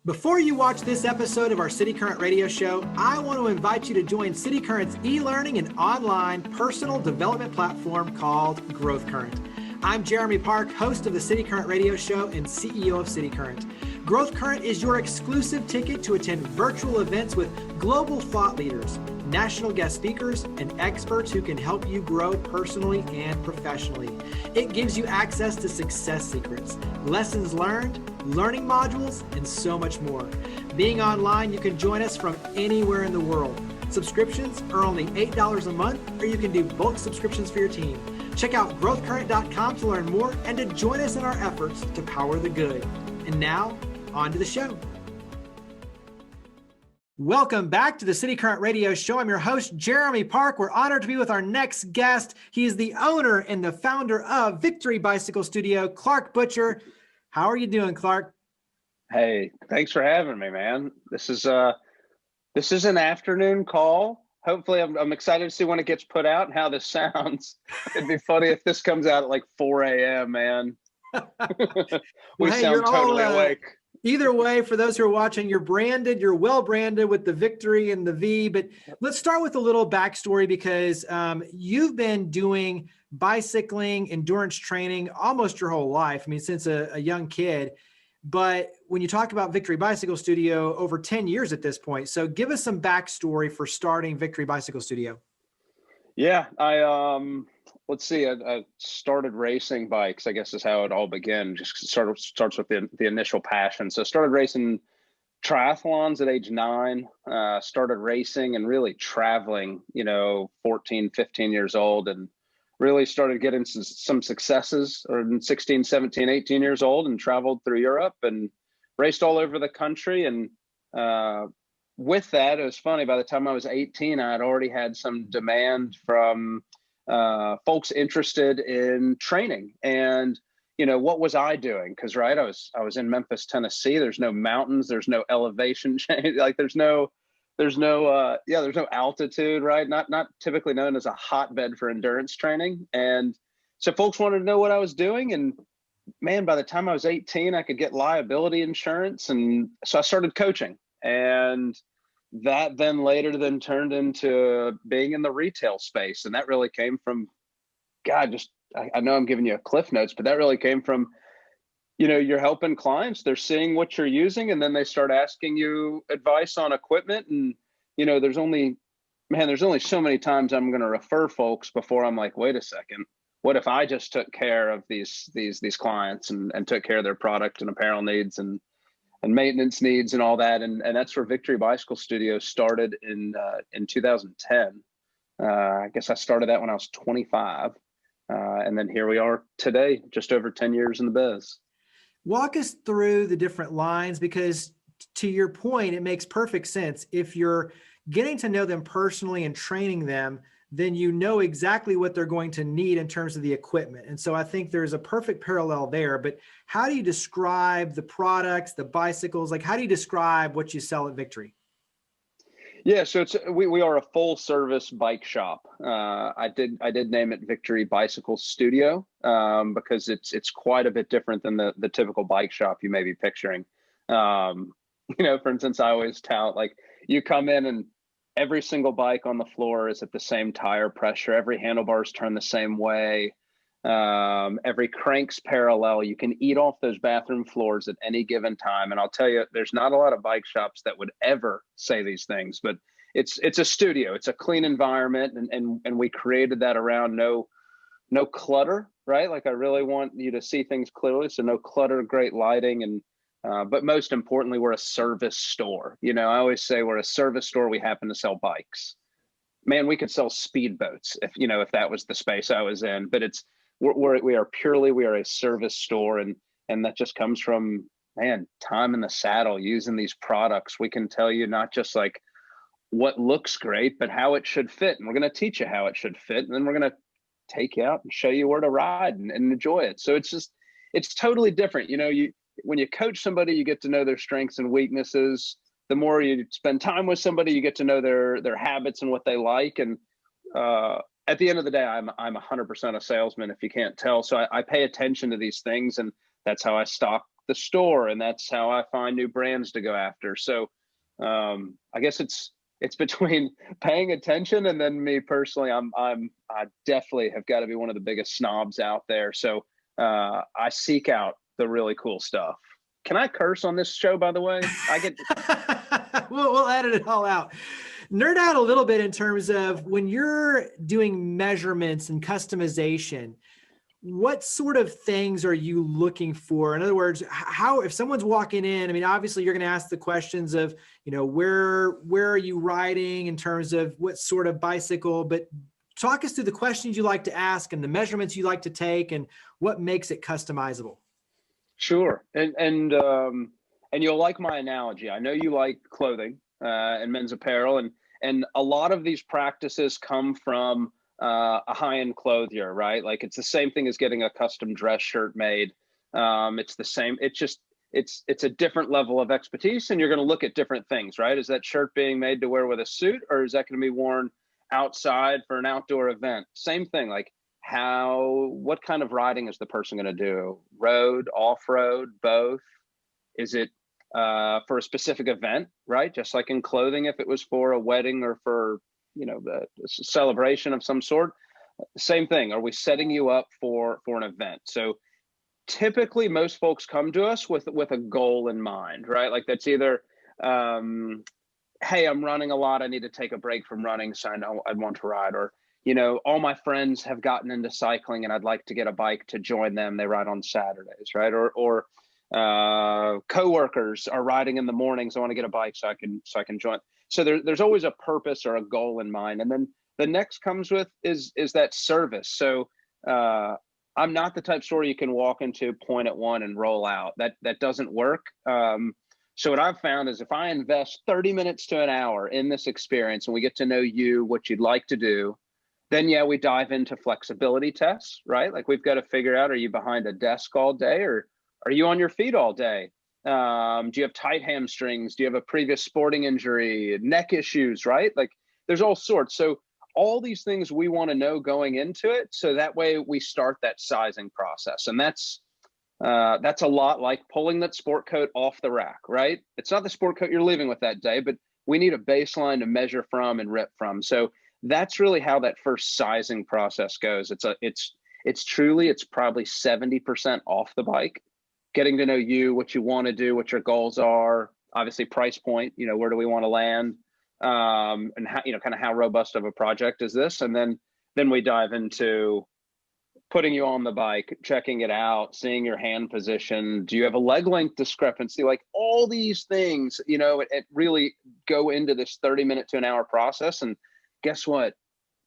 Before you watch this episode of our cityCURRENT radio show, I want to invite you to join cityCURRENT's e-learning and online personal development platform called GrowthCurrent. I'm Jeremy Park, host of the cityCURRENT radio show and CEO of cityCURRENT. GrowthCurrent is your exclusive ticket to attend virtual events with global thought leaders, national guest speakers, and experts who can help you grow personally and professionally. It gives you access to success secrets, lessons learned, learning modules, and so much more. Being online, you can join us from anywhere in the world. Subscriptions are only $8 a month, or you can do bulk subscriptions for your team. Check out growthcurrent.com to learn more and to join us in our efforts to power the good. And now, on to the show. Welcome back to the cityCURRENT radio show. I'm your host, Jeremy Park. We're honored to be with our next guest. He is the owner and the founder of Victory Bicycle Studio, Clark Butcher. How are you doing, Clark? Hey, thanks for having me, man. This is an afternoon call. Hopefully, I'm excited to see when it gets put out and how this sounds. It'd be funny if this comes out at like 4 a.m., man. We sound totally awake. Either way, for those who are watching, you're well branded with the Victory and the V, but let's start with a little backstory because you've been doing bicycling, endurance training almost your whole life. I mean, since a young kid, but when you talk about Victory Bicycle Studio, over 10 years at this point. So give us some backstory for starting Victory Bicycle Studio. Yeah, let's see. I started racing bikes, I guess is how it all began. Just starts with the initial passion. So I started racing triathlons at age 9, started racing and really traveling, 14, 15 years old, and really started getting some successes or 16, 17, 18 years old and traveled through Europe and raced all over the country. And with that, it was funny, by the time I was 18, I had already had some demand from folks interested in training. And, what was I doing? Because, right, I was in Memphis, Tennessee. There's no mountains. There's no elevation change. Like there's no altitude, right? Not typically known as a hotbed for endurance training. And so folks wanted to know what I was doing. And man, by the time I was 18, I could get liability insurance. And so I started coaching. And that then later turned into being in the retail space. And that really came from, I know I'm giving you a cliff notes, but that really came from, you're helping clients, they're seeing what you're using, and then they start asking you advice on equipment. And, there's only so many times I'm going to refer folks before I'm like, wait a second, what if I just took care of these clients and took care of their product and apparel needs and maintenance needs and all that. And that's where Victory Bicycle Studio started in 2010. I guess I started that when I was 25. And then here we are today, just over 10 years in the biz. Walk us through the different lines, because to your point, it makes perfect sense. If you're getting to know them personally and training them, then you know exactly what they're going to need in terms of the equipment. And so I think there's a perfect parallel there. But how do you describe the products, the bicycles? Like, how do you describe what you sell at Victory? Yeah, so we are a full service bike shop. I did name it Victory Bicycle Studio because it's quite a bit different than the typical bike shop you may be picturing. For instance, I always tout, like, you come in and every single bike on the floor is at the same tire pressure. Every handlebar's turned the same way. Every crank's parallel. You can eat off those bathroom floors at any given time. And I'll tell you, there's not a lot of bike shops that would ever say these things, but it's a studio. It's a clean environment. And we created that around no clutter, right? Like, I really want you to see things clearly. So no clutter, great lighting. And, but most importantly, we're a service store. I always say we're a service store. We happen to sell bikes. Man, we could sell speedboats if that was the space I was in, but we are a service store. And that just comes from, man, time in the saddle, using these products. We can tell you not just like what looks great, but how it should fit. And we're going to teach you how it should fit. And then we're going to take you out and show you where to ride and enjoy it. So it's totally different. When you coach somebody, you get to know their strengths and weaknesses. The more you spend time with somebody, you get to know their habits and what they like. And at the end of the day, I'm 100% a salesman, if you can't tell. So I pay attention to these things, and that's how I stock the store, and that's how I find new brands to go after. So I guess it's between paying attention and then me personally, I definitely have got to be one of the biggest snobs out there. So I seek out the really cool stuff. Can I curse on this show, by the way? I get we'll edit it all out. Nerd out a little bit in terms of when you're doing measurements and customization, what sort of things are you looking for? In other words, how, if someone's walking in, I mean, obviously you're going to ask the questions of, where are you riding in terms of what sort of bicycle, but talk us through the questions you like to ask and the measurements you like to take and what makes it customizable. Sure. And you'll like my analogy. I know you like clothing and men's apparel, and a lot of these practices come from a high-end clothier, right? Like it's the same thing as getting a custom dress shirt made. It's the same. It's a different level of expertise, and you're going to look at different things, right? Is that shirt being made to wear with a suit, or is that going to be worn outside for an outdoor event? Same thing. Like what kind of riding is the person going to do? Road, off-road, both? Is it for a specific event, right? Just like in clothing, if it was for a wedding or for, the celebration of some sort, same thing. Are we setting you up for an event? So typically most folks come to us with a goal in mind, right? Like that's either, hey, I'm running a lot, I need to take a break from running, so I know I'd want to ride. Or, all my friends have gotten into cycling and I'd like to get a bike to join them. They ride on Saturdays, right? Or coworkers are riding in the mornings. I want to get a bike so I can join. So there's always a purpose or a goal in mind. And then the next comes with is that service. So I'm not the type of store you can walk into, point at one and roll out. That doesn't work. So what I've found is if I invest 30 minutes to an hour in this experience and we get to know you, what you'd like to do, then we dive into flexibility tests, right? Like we've got to figure out, are you behind a desk all day, or are you on your feet all day? Do you have tight hamstrings? Do you have a previous sporting injury, neck issues, right? Like there's all sorts. So all these things we want to know going into it. So that way we start that sizing process. And that's a lot like pulling that sport coat off the rack, right? It's not the sport coat you're leaving with that day, but we need a baseline to measure from and rip from. So that's really how that first sizing process goes. It's probably 70% off the bike, getting to know you, what you want to do, what your goals are, obviously price point, where do we want to land, and how, kind of how robust of a project is this? And then we dive into putting you on the bike, checking it out, seeing your hand position. Do you have a leg length discrepancy? Like all these things, it really go into this 30-minute to an hour process. And guess what?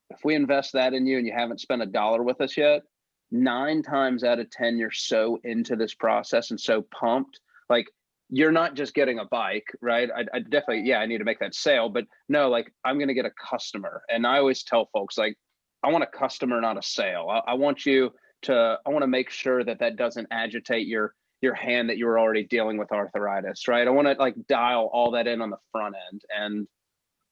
If we invest that in you and you haven't spent $1 with us yet, 9 times out of 10, you're so into this process and so pumped. Like you're not just getting a bike, right? I definitely, I need to make that sale, but no, like I'm going to get a customer. And I always tell folks, like, I want a customer, not a sale. I want to make sure that doesn't agitate your hand, that you're already dealing with arthritis, right? I want to like dial all that in on the front end. And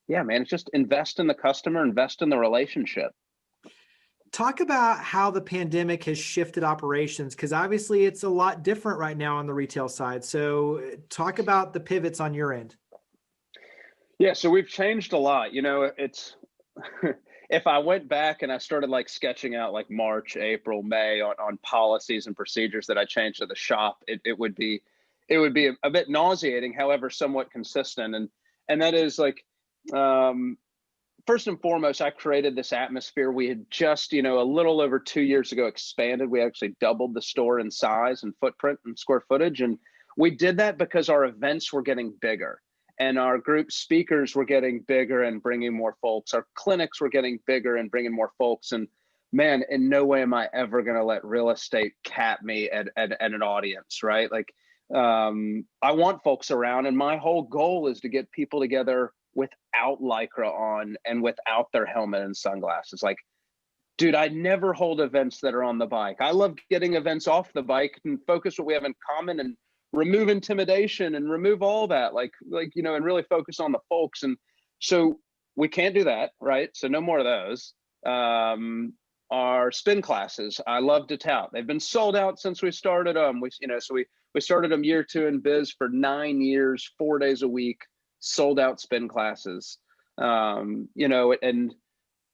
man, it's just invest in the customer, invest in the relationship. Talk about how the pandemic has shifted operations, because obviously it's a lot different right now on the retail side. So talk about the pivots on your end. Yeah, so we've changed a lot. It's if I went back and I started like sketching out like March, April, May on policies and procedures that I changed to the shop, it would be a bit nauseating, however, somewhat consistent. And that is like, first and foremost, I created this atmosphere. We had just, a little over 2 years ago expanded. We actually doubled the store in size and footprint and square footage. And we did that because our events were getting bigger and our group speakers were getting bigger and bringing more folks. Our clinics were getting bigger and bringing more folks. And man, in no way am I ever going to let real estate cap me at an audience, right? Like, I want folks around, and my whole goal is to get people together without Lycra on and without their helmet and sunglasses. Like, dude, I never hold events that are on the bike. I love getting events off the bike and focus what we have in common and remove intimidation and remove all that, and really focus on the folks. And so we can't do that, right? So no more of those. Our spin classes, I love to tout. They've been sold out since we started them. So we started them year 2 in biz for 9 years, 4 days a week, sold out spin classes. And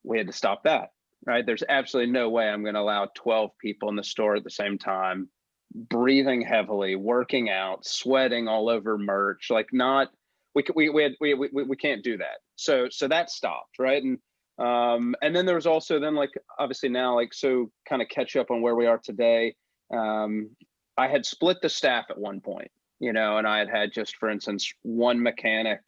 we had to stop that, right? There's absolutely no way I'm going to allow 12 people in the store at the same time, breathing heavily, working out, sweating all over merch. Like, not, we can't do that. So that stopped, right? And then there was also then, like, obviously now, like, so kind of catch up on where we are today. I had split the staff at one point, and I had just, for instance, one mechanic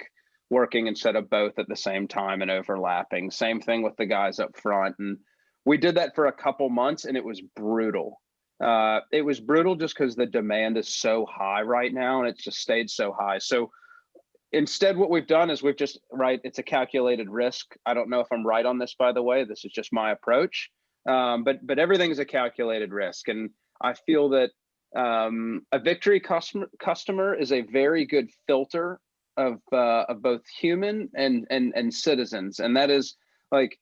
working instead of both at the same time and overlapping. Same thing with the guys up front. And we did that for a couple months, and it was brutal. It was brutal just because the demand is so high right now, and it's just stayed so high. So instead, what we've done is it's a calculated risk. I don't know if I'm right on this, by the way. This is just my approach. But everything is a calculated risk. And I feel that a Victory customer is a very good filter of both human and citizens. And that is, like,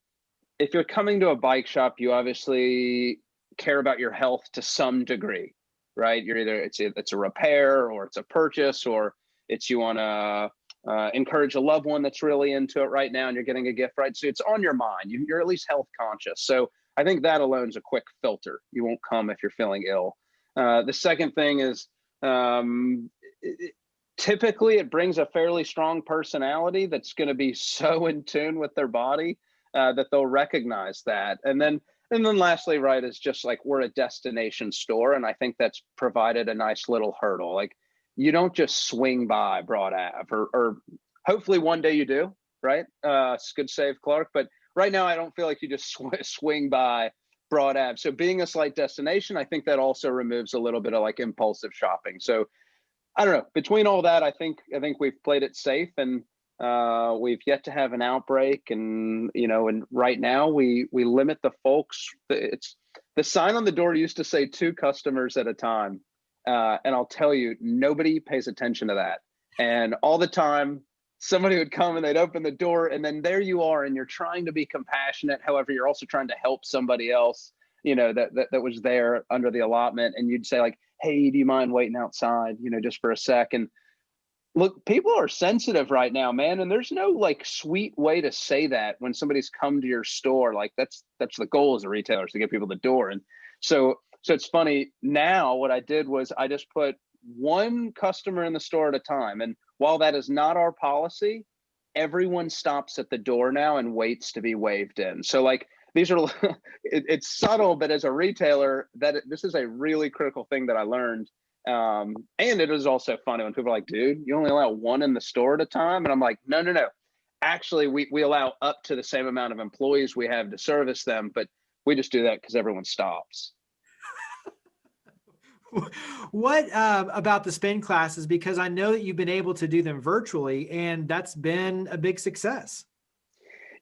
if you're coming to a bike shop, you obviously care about your health to some degree, right? You're either, it's a repair, or it's a purchase, or it's you want to encourage a loved one that's really into it right now and you're getting a gift, right? So it's on your mind. You're at least health conscious. So I think that alone is a quick filter. You won't come if you're feeling ill. The second thing is, typically it brings a fairly strong personality that's going to be so in tune with their body that they'll recognize that. And then lastly, right, is just like, we're a destination store. And I think that's provided a nice little hurdle. Like, you don't just swing by Broad Ave, or hopefully one day you do, right? Good save, Clark. But right now, I don't feel like you just swing by Broad Ave. So being a slight destination, I think that also removes a little bit of like impulsive shopping. So I don't know. Between all that, I think we've played it safe, and we've yet to have an outbreak. And and right now we limit the folks. It's the sign on the door used to say 2 customers at a time. And I'll tell you, nobody pays attention to that. And all the time, somebody would come and they'd open the door, and then there you are, and you're trying to be compassionate. However, you're also trying to help somebody else, that was there under the allotment. And you'd say, like, hey, do you mind waiting outside, just for a sec? And look, people are sensitive right now, man. And there's no like sweet way to say that when somebody's come to your store. Like, that's the goal as a retailer, is to get people the door. And so it's funny now. What I did was I just put one customer in the store at a time. And while that is not our policy, everyone stops at the door now and waits to be waved in. So like, these are, it's subtle, but as a retailer, this is a really critical thing that I learned. And it is also funny when people are like, dude, you only allow one in the store at a time. And I'm like, no. Actually, we allow up to the same amount of employees we have to service them, but we just do that because everyone stops. What about the spin classes? Because I know that you've been able to do them virtually, and that's been a big success.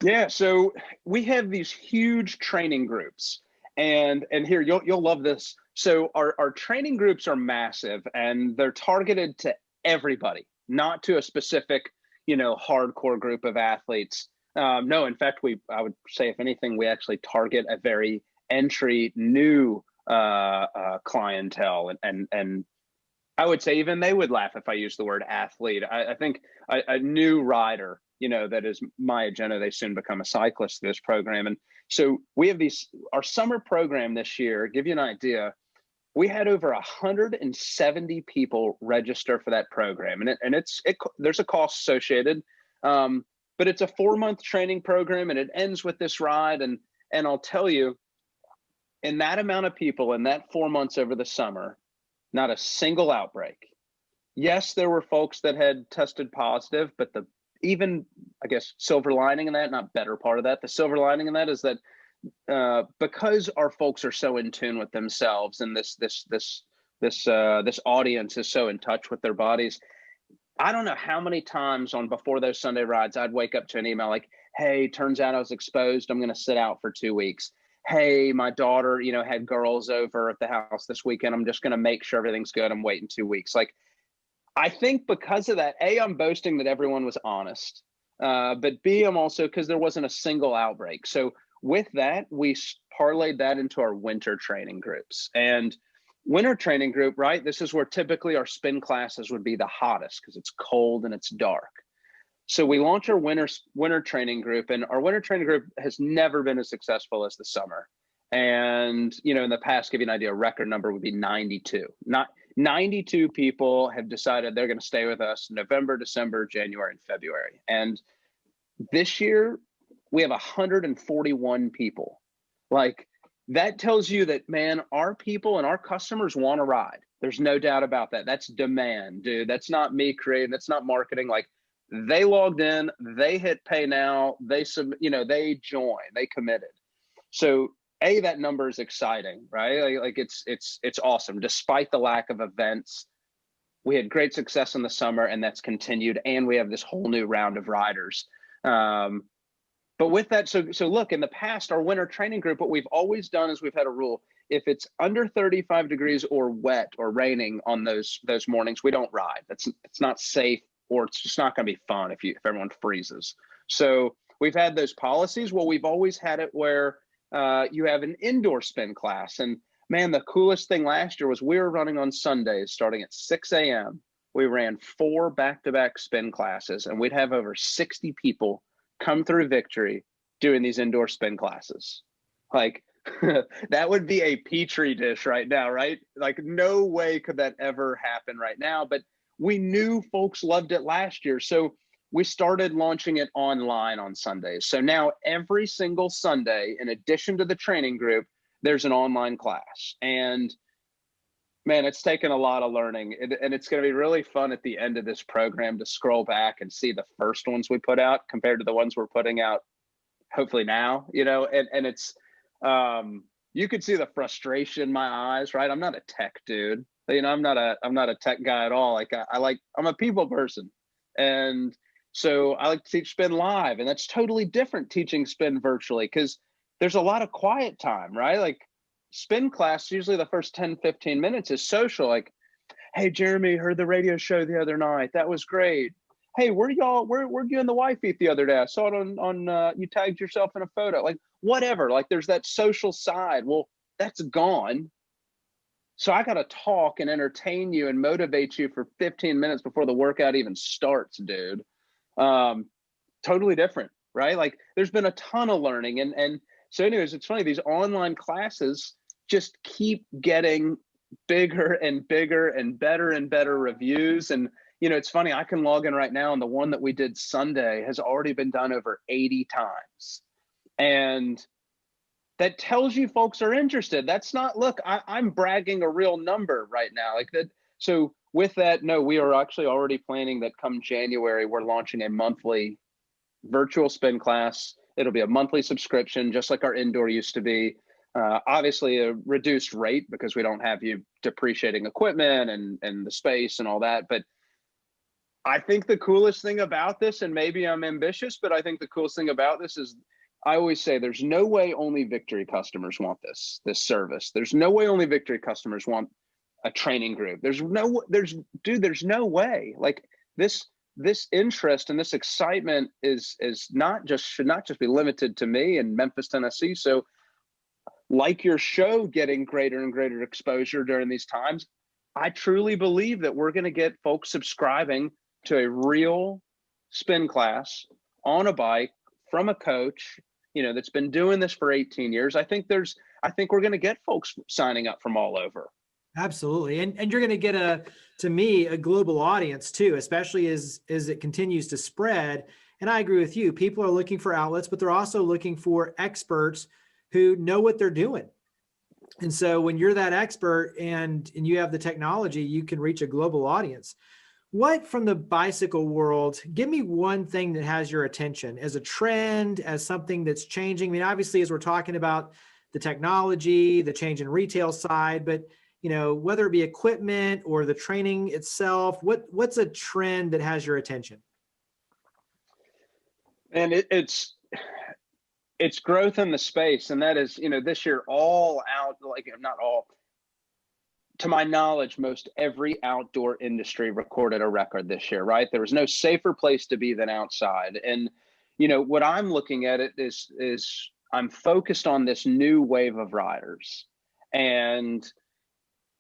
Yeah, so we have these huge training groups, and here you'll love this. So our training groups are massive, and they're targeted to everybody, not to a specific hardcore group of athletes. No, in fact, I would say, if anything, we actually target a very entry new clientele, and I would say even they would laugh if I use the word athlete. I think a new rider, that is my agenda. They soon become a cyclist through this program. And so we have our summer program this year. Give you an idea, we had over 170 people register for that program, and there's a cost associated, but it's a 4-month training program, and it ends with this ride. And I'll tell you, in that amount of people in that 4 months over the summer, not a single outbreak. Yes, there were folks that had tested positive, but I guess, silver lining in that, not better part of that, the silver lining in that is that because our folks are so in tune with themselves, and this audience is so in touch with their bodies, I don't know how many times before those Sunday rides, I'd wake up to an email like, hey, turns out I was exposed. I'm going to sit out for 2 weeks. Hey, my daughter, had girls over at the house this weekend. I'm just going to make sure everything's good. I'm waiting 2 weeks. Like, I think because of that, A, I'm boasting that everyone was honest, but B, I'm also, because there wasn't a single outbreak. So with that, we parlayed that into our winter training groups. And winter training group, right? This is where typically our spin classes would be the hottest because it's cold and it's dark. So we launch our winter training group, and our winter training group has never been as successful as the summer. And, you know, in the past, give you an idea, a record number would be 92. Not 92 people have decided they're going to stay with us November, December, January, and February. And this year we have 141 people. Like, that tells you that, man, our people and our customers want to ride. There's no doubt about that. That's demand, dude. That's not me creating. That's not marketing. Like, they logged in, they hit pay now, they joined, they committed. So that number is exciting, right? Like it's awesome. Despite the lack of events, we had great success in the summer, and that's continued. And we have this whole new round of riders. But with that, so look, in the past, our winter training group, what we've always done is we've had a rule: if it's under 35 degrees or wet or raining on those mornings, we don't ride. It's not safe, or it's just not going to be fun if everyone freezes. So we've had those policies. Well, we've always had it where you have an indoor spin class. And man, the coolest thing last year was we were running on Sundays starting at 6 a.m. We ran 4 back-to-back spin classes, and we'd have over 60 people come through Victory doing these indoor spin classes. Like, that would be a petri dish right now, right? Like, no way could that ever happen right now. But we knew folks loved it last year. So we started launching it online on Sundays. So now every single Sunday, in addition to the training group, there's an online class. And man, it's taken a lot of learning. And it's going to be really fun at the end of this program to scroll back and see the first ones we put out compared to the ones we're putting out hopefully now, you know, and it's, you could see the frustration in my eyes, right? I'm not a tech dude. You know, I'm not a tech guy at all. Like I'm a people person. And so I like to teach spin live, and that's totally different teaching spin virtually because there's a lot of quiet time, right? Like, spin class, usually the first 10, 15 minutes is social. Like, hey, Jeremy, heard the radio show the other night. That was great. Hey, where'd you and the wife eat the other day? I saw it on you tagged yourself in a photo. Like, whatever. Like, there's that social side. Well, that's gone. So I got to talk and entertain you and motivate you for 15 minutes before the workout even starts, dude. Totally different, right? Like, there's been a ton of learning. And so anyways, it's funny, these online classes just keep getting bigger and bigger and better reviews. And, you know, it's funny, I can log in right now, and the one that we did Sunday has already been done over 80 times. And that tells you folks are interested. That's not, look, I'm bragging a real number right now. Like that. So with that, no, we are actually already planning that come January, we're launching a monthly virtual spin class. It'll be a monthly subscription, just like our indoor used to be. Obviously a reduced rate because we don't have you depreciating equipment and the space and all that. But I think the coolest thing about this, and maybe I'm ambitious, but I think the coolest thing about this is, I always say there's no way only Victory customers want this service. There's no way only Victory customers want a training group. There's no way. Like, this interest and this excitement should not just be limited to me in Memphis, Tennessee. So, like your show getting greater and greater exposure during these times, I truly believe that we're going to get folks subscribing to a real spin class on a bike from a coach, you know, that's been doing this for 18 years. I think we're going to get folks signing up from all over. Absolutely. And you're going to get to me, a global audience too, especially as it continues to spread. And I agree with you. People are looking for outlets, but they're also looking for experts who know what they're doing. And so when you're that expert and you have the technology, you can reach a global audience. What, from the bicycle world, give me one thing that has your attention as a trend, as something that's changing. I mean, obviously, as we're talking about the technology, the change in retail side, but you know, whether it be equipment or the training itself, what's a trend that has your attention? And it's growth in the space. And that is, you know, this year all out, like, not all, to my knowledge, most every outdoor industry recorded a record this year, right? There was no safer place to be than outside. And, you know, what I'm looking at it is I'm focused on this new wave of riders. And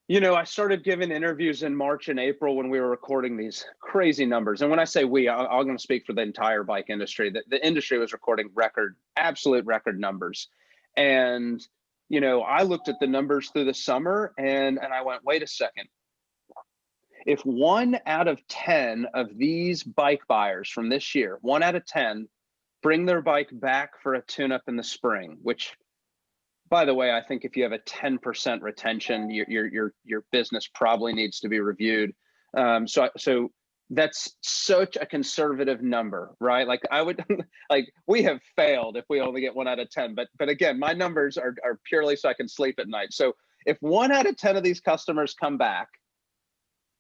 I started giving interviews in March and April when we were recording these crazy numbers. And when I say we, I'm going to speak for the entire bike industry. The industry was recording absolute record numbers. And, I looked at the numbers through the summer and I went, wait a second. If 1 out of 10 of these bike buyers from this year, 1 out of 10, bring their bike back for a tune-up in the spring, which, by the way, I think if you have a 10% retention, your business probably needs to be reviewed. So that's such a conservative number, right? Like I would, like we have failed if we only get 1 out of 10. But again, my numbers are purely so I can sleep at night. So if 1 out of 10 of these customers come back,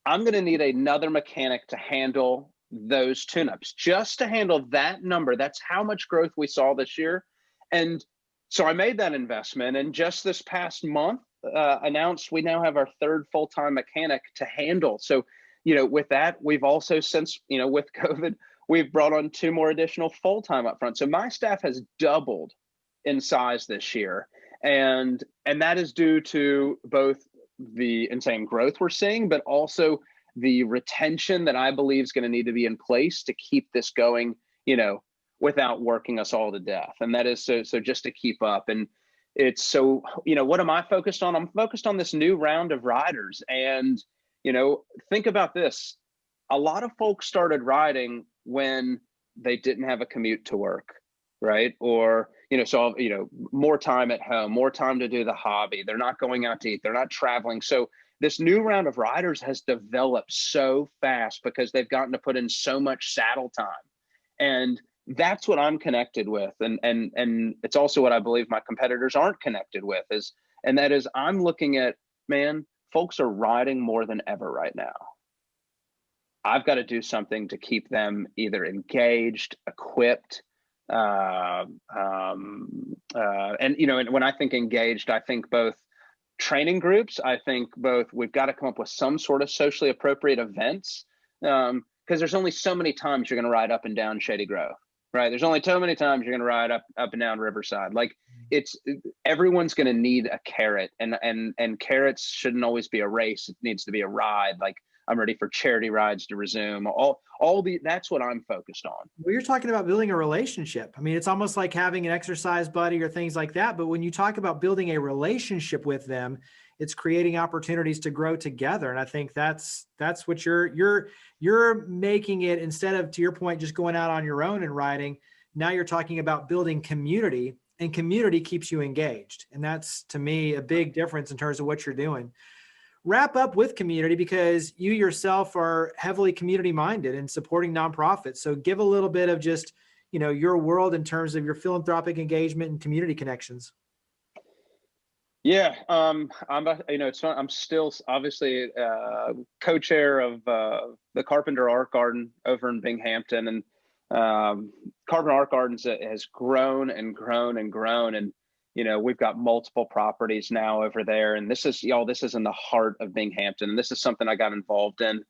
I'm going to need another mechanic to handle those tune-ups, just to handle that number. That's how much growth we saw this year. And so I made that investment, and just this past month announced we now have our 3rd full-time mechanic to handle. So, with that, we've also since, with COVID, we've brought on 2 more additional full-time up front. So my staff has doubled in size this year. And that is due to both the insane growth we're seeing, but also the retention that I believe is going to need to be in place to keep this going, without working us all to death. And that is so just to keep up. And it's so, what am I focused on? I'm focused on this new round of riders. And, think about this. A lot of folks started riding when they didn't have a commute to work, right? Or, more time at home, more time to do the hobby. They're not going out to eat. They're not traveling. So this new round of riders has developed so fast because they've gotten to put in so much saddle time. And that's what I'm connected with. And it's also what I believe my competitors aren't connected with and that is I'm looking at, man, folks are riding more than ever right now. I've got to do something to keep them either engaged, equipped, and when I think engaged, I think both training groups. I think both we've got to come up with some sort of socially appropriate events, because there's only so many times you're going to ride up and down Shady Grove, right? There's only so many times you're going to ride up and down Riverside. Like everyone's going to need a carrot, and carrots shouldn't always be a race. It needs to be a ride. Like I'm ready for charity rides to resume. That's what I'm focused on. Well, you're talking about building a relationship. I mean, it's almost like having an exercise buddy or things like that. But when you talk about building a relationship with them, it's creating opportunities to grow together. And I think that's what you're making it, instead of, to your point, just going out on your own and riding. Now you're talking about building community, and community keeps you engaged. And that's, to me, a big difference in terms of what you're doing. Wrap up with community, because you yourself are heavily community minded and supporting nonprofits. So give a little bit of just, your world in terms of your philanthropic engagement and community connections. Yeah. I'm still obviously co-chair of the Carpenter Art Garden over in Binghamton, and Carpenter Art Gardens has grown and grown and grown. And we've got multiple properties now over there, and this is in the heart of Binghamton. And this is something I got involved in,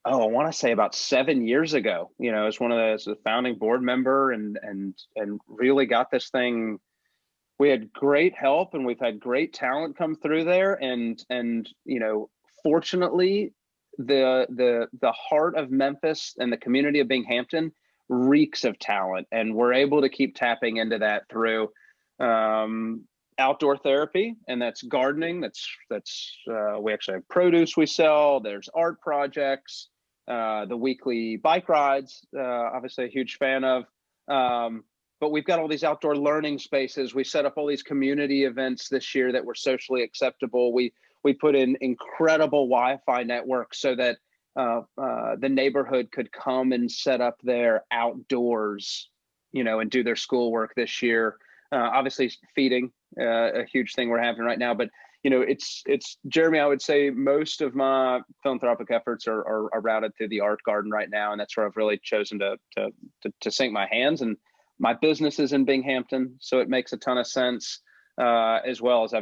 I want to say about 7 years ago, as as a founding board member, and really got this thing. We had great help, and we've had great talent come through there. And fortunately, the heart of Memphis and the community of Binghamton reeks of talent, and we're able to keep tapping into that through outdoor therapy, and that's gardening. We actually have produce we sell. There's art projects, the weekly bike rides, obviously a huge fan of. But we've got all these outdoor learning spaces. We set up all these community events this year that were socially acceptable. We put in incredible Wi-Fi networks so that the neighborhood could come and set up their outdoors, and do their schoolwork this year. Obviously feeding, a huge thing we're having right now, but it's Jeremy, I would say most of my philanthropic efforts are routed through the art garden right now. And that's where I've really chosen to sink my hands. And my business is in Binghamton, so it makes a ton of sense, as well as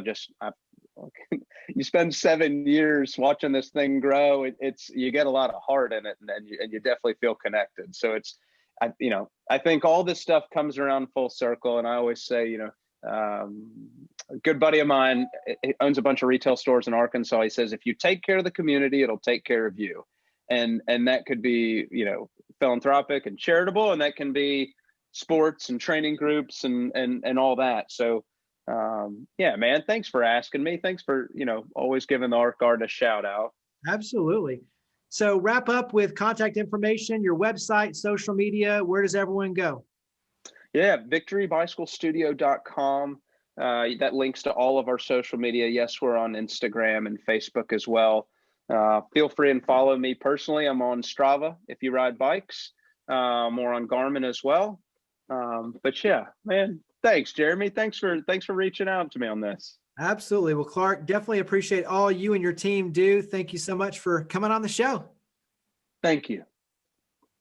you spend 7 years watching this thing grow. You get a lot of heart in it, and you definitely feel connected. So I think all this stuff comes around full circle. And I always say, a good buddy of mine, he owns a bunch of retail stores in Arkansas. He says, if you take care of the community, it'll take care of you. And that could be, philanthropic and charitable, and that can be sports and training groups and all that. So, yeah, man, thanks for asking me. Thanks for, always giving the Ark Garden a shout out. Absolutely. So wrap up with contact information, your website, social media. Where does everyone go? Yeah, victorybicyclestudio.com. That links to all of our social media. Yes, we're on Instagram and Facebook as well. Feel free and follow me personally. I'm on Strava if you ride bikes, or on Garmin as well. But yeah, man, thanks, Jeremy. Thanks for reaching out to me on this. Absolutely. Well, Clark, definitely appreciate all you and your team do. Thank you so much for coming on the show. Thank you.